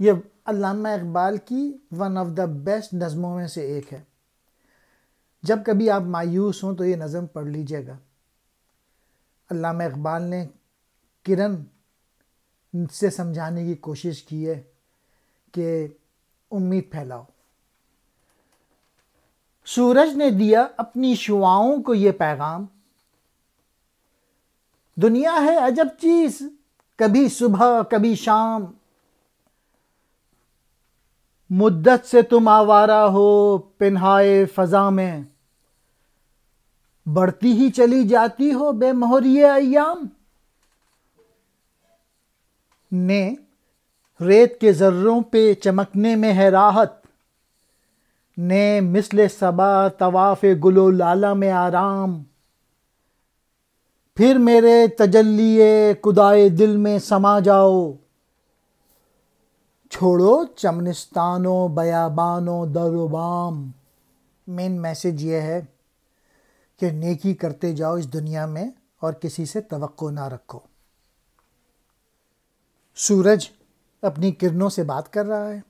یہ علامہ اقبال کی one of the best نظموں میں سے ایک ہے. جب کبھی آپ مایوس ہوں تو یہ نظم پڑھ لیجئے گا. علامہ اقبال نے کرن سے سمجھانے کی کوشش کی ہے کہ امید پھیلاؤ. سورج نے دیا اپنی شعاؤں کو یہ پیغام، دنیا ہے عجب چیز، کبھی صبح کبھی شام. مدت سے تم آوارہ ہو پنہائے فضا میں، بڑھتی ہی چلی جاتی ہو بے مہر یہ ایام. نے ریت کے ذروں پہ چمکنے میں ہے راحت، نے مثل صبا طواف گل و لالہ میں آرام. پھر میرے تجلی خدائے دل میں سما جاؤ، چھوڑو چمنستان و بیابان و در و بام. مین میسج یہ ہے کہ نیکی کرتے جاؤ اس دنیا میں اور کسی سے توقع نہ رکھو. سورج اپنی کرنوں سے بات کر رہا ہے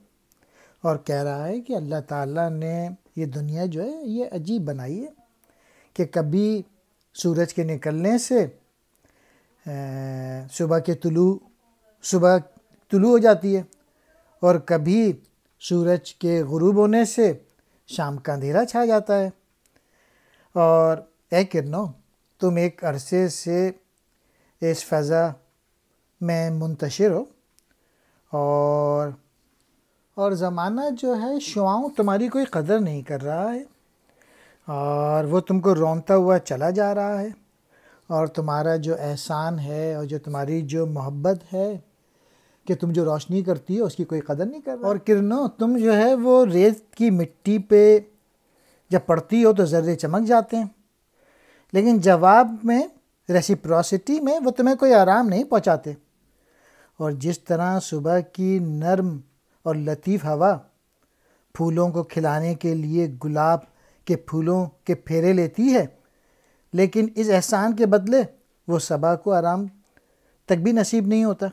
اور کہہ رہا ہے کہ اللہ تعالیٰ نے یہ دنیا جو ہے یہ عجیب بنائی ہے کہ کبھی سورج کے نکلنے سے صبح طلوع ہو جاتی ہے، اور کبھی سورج کے غروب ہونے سے شام کا اندھیرا چھا جاتا ہے. اور اے کرنو، تم ایک عرصے سے اس فضا میں منتشر ہو، اور زمانہ جو ہے شعاؤں تمہاری کوئی قدر نہیں کر رہا ہے، اور وہ تم کو رونتا ہوا چلا جا رہا ہے. اور تمہارا جو احسان ہے اور جو تمہاری جو محبت ہے کہ تم جو روشنی کرتی ہو اس کی کوئی قدر نہیں کر رہا. اور کرنو، تم جو ہے وہ ریت کی مٹی پہ جب پڑتی ہو تو ذرے چمک جاتے ہیں، لیکن جواب میں ریسیپروسٹی میں وہ تمہیں کوئی آرام نہیں پہنچاتے. اور جس طرح صبح کی نرم اور لطیف ہوا پھولوں کو کھلانے کے لیے گلاب کے پھولوں کے پھیرے لیتی ہے، لیکن اس احسان کے بدلے وہ صبا کو آرام تک بھی نصیب نہیں ہوتا،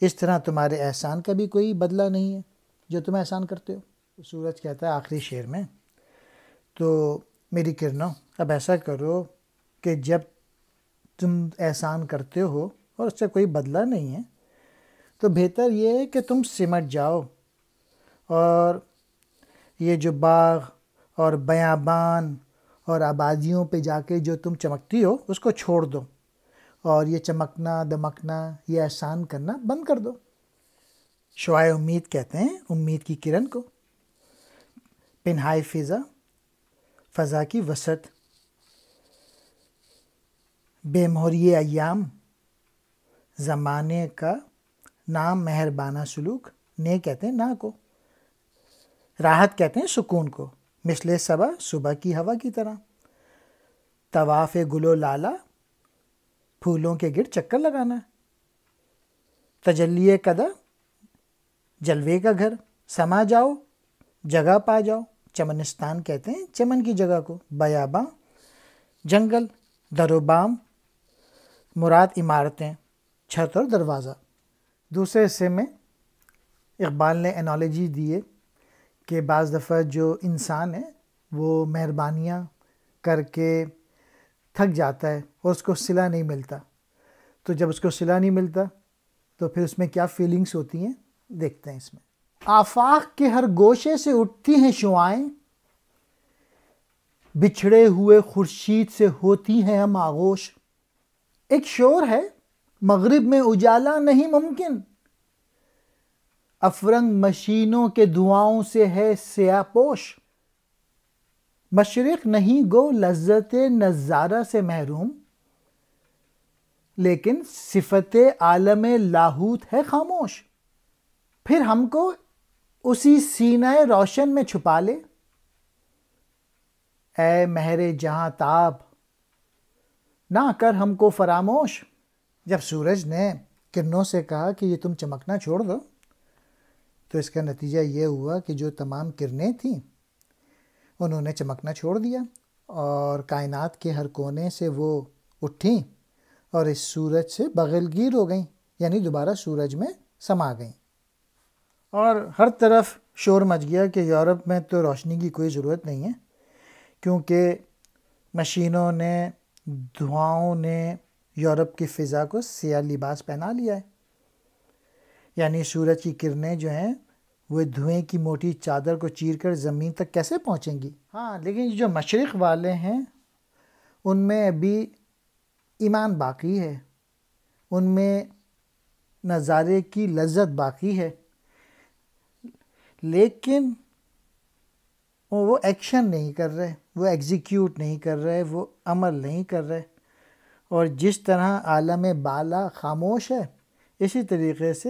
اس طرح تمہارے احسان کا بھی کوئی بدلہ نہیں ہے جو تم احسان کرتے ہو. سورج کہتا ہے آخری شعر میں، تو میری کرنوں اب ایسا کرو کہ جب تم احسان کرتے ہو اور اس سے کوئی بدلہ نہیں ہے تو بہتر یہ ہے کہ تم سمٹ جاؤ اور یہ جو باغ اور بیابان اور آبادیوں پہ جا کے جو تم چمکتی ہو اس کو چھوڑ دو، اور یہ چمکنا دمکنا یہ احسان کرنا بند کر دو. شعاع امید کہتے ہیں امید کی کرن کو. پنہائے فضا کی وسعت، بے مہر یہ ایام، زمانے کا نام مہربانہ سلوک. نے کہتے ہیں نا کو، راحت کہتے ہیں سکون کو، مثل صبا صبح کی ہوا کی طرح، طواف گل و لالہ پھولوں کے گرد چکر لگانا، تجلی قدا جلوے کا گھر، سما جاؤ جگہ پا جاؤ. چمنستان کہتے ہیں چمن کی جگہ کو، بیاباں جنگل، در و بام مراد عمارتیں، چھت اور دروازہ. دوسرے حصے میں اقبال نے انالوجی دی ہے کہ بعض دفعہ جو انسان ہے وہ مہربانیاں کر کے تھک جاتا ہے اور اس کو صلہ نہیں ملتا، تو جب اس کو صلہ نہیں ملتا تو پھر اس میں کیا فیلنگز ہوتی ہیں دیکھتے ہیں اس میں. آفاق کے ہر گوشے سے اٹھتی ہیں شعائیں، بچھڑے ہوئے خورشید سے ہوتی ہیں ہم آغوش. ایک شور ہے مغرب میں اجالا نہیں ممکن، افرنگ مشینوں کے دعاؤں سے ہے سیاہ پوش. مشرق نہیں گو لذت نظارہ سے محروم، لیکن صفت عالم لاہوت ہے خاموش. پھر ہم کو اسی سینہ روشن میں چھپا لے، اے مہر جہاں تاب نہ کر ہم کو فراموش. جب سورج نے کرنوں سے کہا کہ یہ تم چمکنا چھوڑ دو تو اس کا نتیجہ یہ ہوا کہ جو تمام کرنیں تھیں انہوں نے چمکنا چھوڑ دیا، اور کائنات کے ہر کونے سے وہ اٹھیں اور اس سورج سے بغل گیر ہو گئیں، یعنی دوبارہ سورج میں سما گئیں. اور ہر طرف شور مچ گیا کہ یورپ میں تو روشنی کی کوئی ضرورت نہیں ہے، کیونکہ مشینوں نے، دھواؤں نے یورپ کی فضا کو سیاہ لباس پہنا لیا ہے، یعنی سورج کی کرنیں جو ہیں وہ دھوئیں کی موٹی چادر کو چیر کر زمین تک کیسے پہنچیں گی؟ ہاں، لیکن جو مشرق والے ہیں ان میں ابھی ایمان باقی ہے، ان میں نظارے کی لذت باقی ہے، لیکن وہ ایکشن نہیں کر رہے، وہ ایگزیکیوٹ نہیں کر رہے، وہ عمل نہیں کر رہے۔ اور جس طرح عالم بالا خاموش ہے، اسی طریقے سے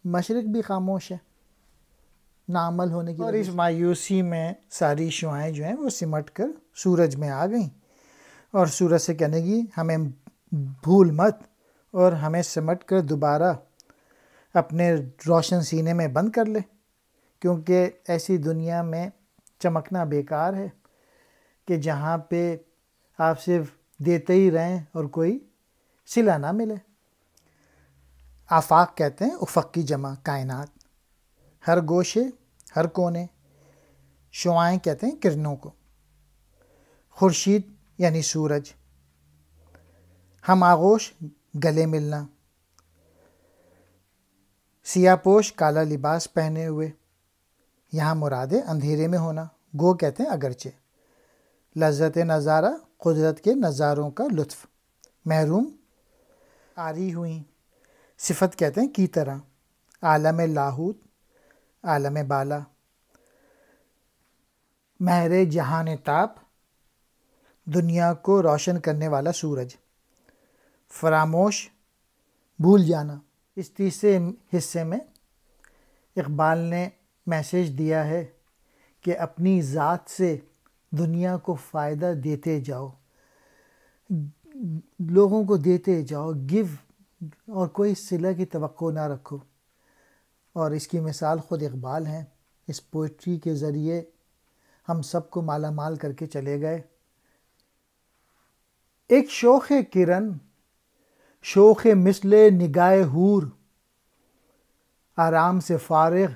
مشرق بھی خاموش ہے ناعمل ہونے کی وجہ سے۔ اور اس مایوسی میں ساری شعاعیں جو ہیں وہ سمٹ کر سورج میں آ گئیں، اور سورج سے کہنے کی ہمیں بھول مت، اور ہمیں سمٹ کر دوبارہ اپنے روشن سینے میں بند کر لے، کیونکہ ایسی دنیا میں چمکنا بیکار ہے کہ جہاں پہ آپ صرف دیتے ہی رہیں اور کوئی صلہ نہ ملے۔ آفاق کہتے ہیں افق کی جمع کائنات، ہر گوشے، ہر کونے۔ شعاعیں کہتے ہیں کرنوں کو۔ خورشید یعنی سورج، ہم آغوش گلے ملنا، سیاہ پوش کالا لباس پہنے ہوئے، یہاں مراد ہے اندھیرے میں ہونا۔ گو کہتے ہیں اگرچہ، لذت نظارہ قدرت کے نظاروں کا لطف، محروم آری ہوئیں۔ صفت کہتے ہیں کی طرح، عالم لاہوت، عالم بالا، مہر جہان تاب، دنیا کو روشن کرنے والا سورج۔ فراموش، بھول جانا۔ اس تیسرے حصے میں اقبال نے میسیج دیا ہے کہ اپنی ذات سے دنیا کو فائدہ دیتے جاؤ، لوگوں کو دیتے جاؤ، گیو، اور کوئی صلہ کی توقع نہ رکھو۔ اور اس کی مثال خود اقبال ہیں، اس پوئٹری کے ذریعے ہم سب کو مالا مال کر کے چلے گئے۔ ایک شوخ کرن، شوخ مثل نگاہ حور، آرام سے فارغ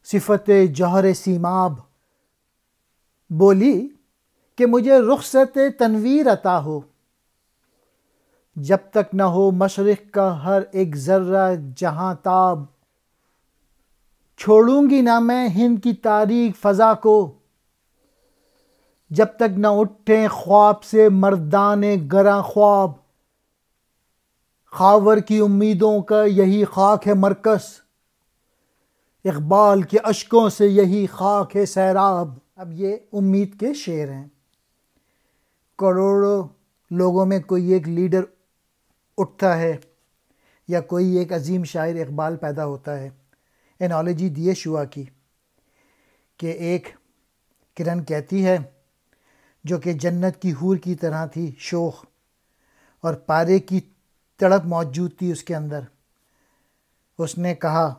صفت جوہر سیماب، بولی کہ مجھے رخصت تنویر عطا ہو، جب تک نہ ہو مشرق کا ہر ایک ذرہ جہاں تاب، چھوڑوں گی نہ میں ہند کی تاریک فضا کو، جب تک نہ اٹھیں خواب سے مردان گراں خواب، خاور کی امیدوں کا یہی خاک ہے مرکز، اقبال کے اشکوں سے یہی خاک ہے سیراب۔ اب یہ امید کے شعر ہیں۔ کروڑوں لوگوں میں کوئی ایک لیڈر اٹھتا ہے یا کوئی ایک عظیم شاعر اقبال پیدا ہوتا ہے۔ انالوجی دیے شعا کی کہ ایک کرن کہتی ہے جو کہ جنت کی حور کی طرح تھی، شوخ، اور پارے کی تڑپ موجود تھی اس کے اندر۔ اس نے کہا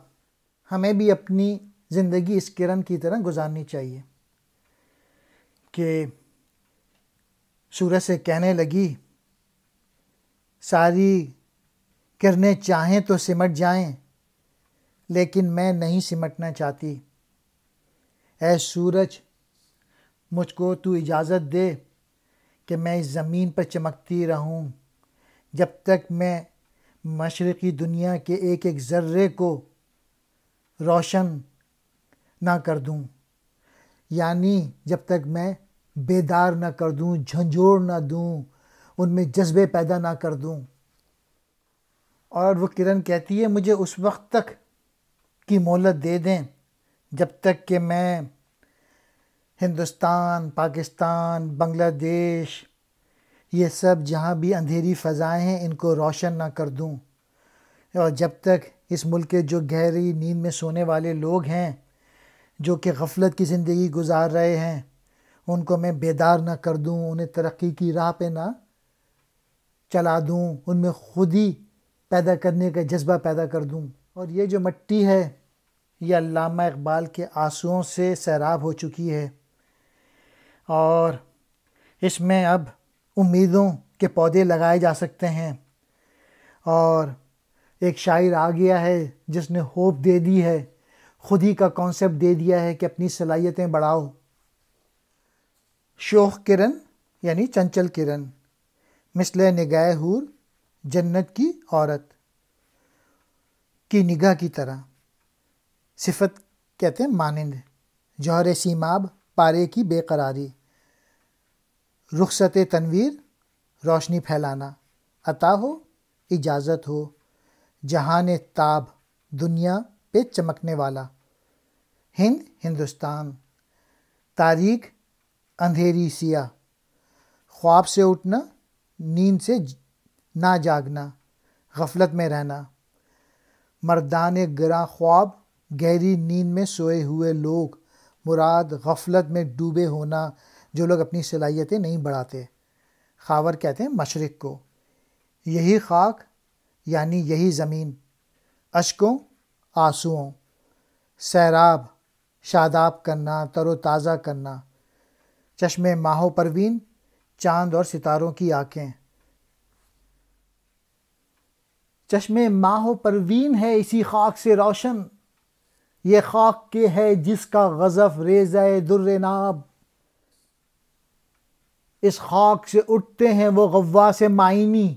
ہمیں بھی اپنی زندگی اس کرن کی طرح گزارنی چاہیے، کہ سورج سے کہنے لگی ساری کرنیں چاہیں تو سمٹ جائیں، لیکن میں نہیں سمٹنا چاہتی۔ اے سورج، مجھ کو تو اجازت دے کہ میں اس زمین پر چمکتی رہوں جب تک میں مشرقی دنیا کے ایک ایک ذرے کو روشن نہ کر دوں، یعنی جب تک میں بیدار نہ کر دوں، جھنجھوڑ نہ دوں، ان میں جذبے پیدا نہ کر دوں۔ اور وہ کرن کہتی ہے مجھے اس وقت تک کی مہلت دے دیں جب تک کہ میں ہندوستان، پاکستان، بنگلہ دیش، یہ سب جہاں بھی اندھیری فضائیں ہیں ان کو روشن نہ کر دوں، اور جب تک اس ملک کے جو گہری نیند میں سونے والے لوگ ہیں، جو کہ غفلت کی زندگی گزار رہے ہیں، ان کو میں بیدار نہ کر دوں، انہیں ترقی کی راہ پہ نہ چلا دوں، ان میں خود ہی پیدا کرنے کا جذبہ پیدا کر دوں۔ اور یہ جو مٹی ہے یہ علامہ اقبال کے آنسوؤں سے سیراب ہو چکی ہے، اور اس میں اب امیدوں کے پودے لگائے جا سکتے ہیں، اور ایک شاعر آ گیا ہے جس نے ہوپ دے دی ہے، خود ہی کا کانسیپٹ دے دیا ہے کہ اپنی صلاحیتیں بڑھاؤ۔ شوخ کرن یعنی چنچل کرن، مثل نگاہ حور جنت کی عورت کی نگاہ کی طرح، صفت کہتے ہیں مانند، جوہر سیماب پارے کی بے قراری، رخصت تنویر روشنی پھیلانا، عطا ہو اجازت ہو، جہان تاب دنیا پہ چمکنے والا، ہند ہندوستان، تاریک اندھیری سیاہ، خواب سے اٹھنا نیند سے نہ جاگنا، غفلت میں رہنا، مردان گراں خواب گہری نیند میں سوئے ہوئے لوگ، مراد غفلت میں ڈوبے ہونا جو لوگ اپنی صلاحیتیں نہیں بڑھاتے۔ خاور کہتے ہیں مشرق کو، یہی خاک یعنی یہی زمین، اشکوں آنسوؤں، سیراب شاداب کرنا، تر و تازہ کرنا، چشم ماہ و پروین چاند اور ستاروں کی آنکھیں، چشم ماہ و پروین ہے اسی خاک سے روشن، یہ خاک کے ہے جس کا غزف ریزہ در ناب، اس خاک سے اٹھتے ہیں وہ غواص معنی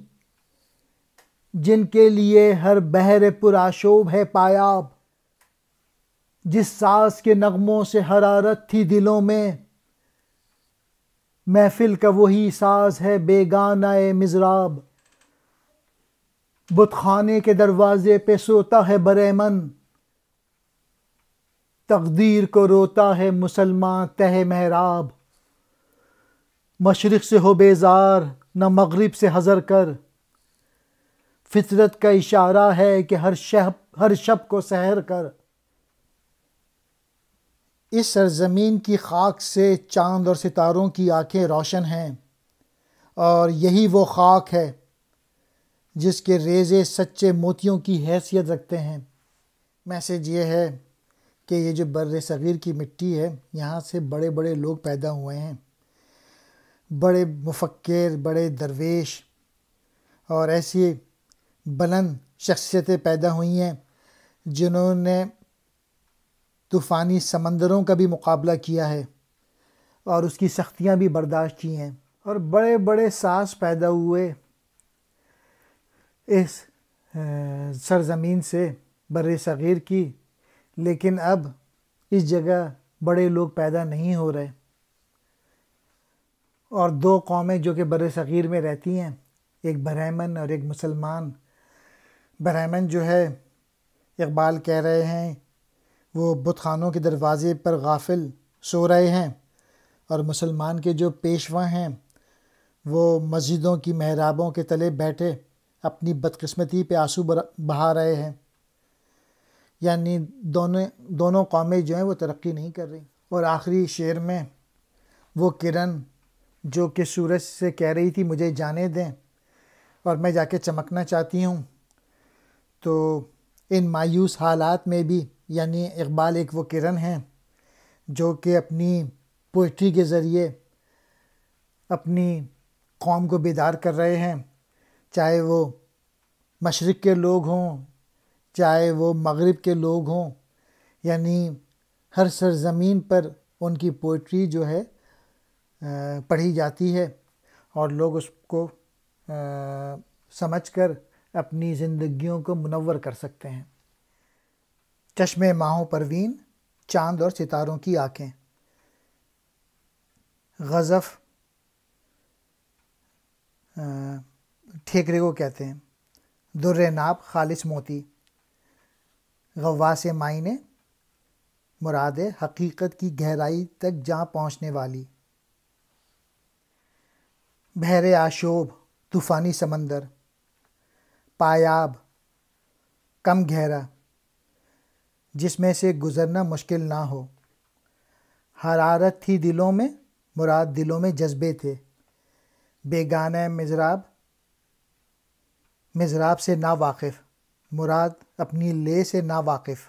جن کے لیے ہر بحر پرآشوب ہے پایاب، جس ساز کے نغموں سے حرارت تھی دلوں میں، محفل کا وہی ساز ہے بیگانہ مضراب، بت خانے کے دروازے پہ سوتا ہے بریمن، تقدیر کو روتا ہے مسلمان تہ محراب، مشرق سے ہو بیزار نہ مغرب سے حذر کر، فطرت کا اشارہ ہے کہ ہر شب کو سحر کر، اس سرزمین کی خاک سے چاند اور ستاروں کی آنکھیں روشن ہیں، اور یہی وہ خاک ہے جس کے ریزے سچے موتیوں کی حیثیت رکھتے ہیں۔ میسیج یہ ہے کہ یہ جو بر صغیر کی مٹی ہے، یہاں سے بڑے بڑے لوگ پیدا ہوئے ہیں، بڑے مفکر، بڑے درویش اور ایسی بلند شخصیتیں پیدا ہوئی ہیں جنہوں نے طوفانی سمندروں کا بھی مقابلہ کیا ہے اور اس کی سختیاں بھی برداشت کی ہیں، اور بڑے بڑے ساز پیدا ہوئے اس سرزمین سے بر صغیر کی، لیکن اب اس جگہ بڑے لوگ پیدا نہیں ہو رہے، اور دو قومیں جو کہ بر صغیر میں رہتی ہیں، ایک برہمن اور ایک مسلمان۔ برہمن جو ہے، اقبال کہہ رہے ہیں، وہ بت خانوں کے دروازے پر غافل سو رہے ہیں، اور مسلمان کے جو پیشوا ہیں وہ مسجدوں کی محرابوں کے تلے بیٹھے اپنی بدقسمتی پہ آنسو بہا رہے ہیں، یعنی دونوں قومیں جو ہیں وہ ترقی نہیں کر رہی۔ اور آخری شعر میں وہ کرن جو کہ سورج سے کہہ رہی تھی مجھے جانے دیں اور میں جا کے چمکنا چاہتی ہوں، تو ان مایوس حالات میں بھی، یعنی اقبال ایک وہ کرن ہیں جو کہ اپنی پوئٹری کے ذریعے اپنی قوم کو بیدار کر رہے ہیں، چاہے وہ مشرق کے لوگ ہوں، چاہے وہ مغرب کے لوگ ہوں، یعنی ہر سرزمین پر ان کی پوئٹری جو ہے پڑھی جاتی ہے، اور لوگ اس کو سمجھ کر اپنی زندگیوں کو منور کر سکتے ہیں۔ چشم ماہ و پروین چاند اور ستاروں کی آنکھیں، غزف ٹھیکرے کو کہتے ہیں، در ناب خالص موتی، غواص معنی مراد حقیقت کی گہرائی تک جا پہنچنے والی، بحر آشوب طوفانی سمندر، پایاب کم گہرا جس میں سے گزرنا مشکل نہ ہو، حرارت تھی دلوں میں مراد دلوں میں جذبے تھے، بیگانہ مضراب سے نا واقف مراد اپنی لے سے نا واقف،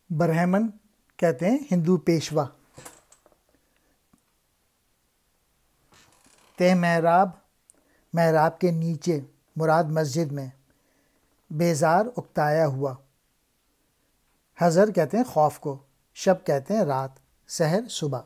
برہمن کہتے ہیں ہندو پیشوا، تہ محراب کے نیچے مراد مسجد میں، بیزار اکتایا ہوا. حضر کہتے ہیں خوف کو، شب کہتے ہیں رات، سحر صبح.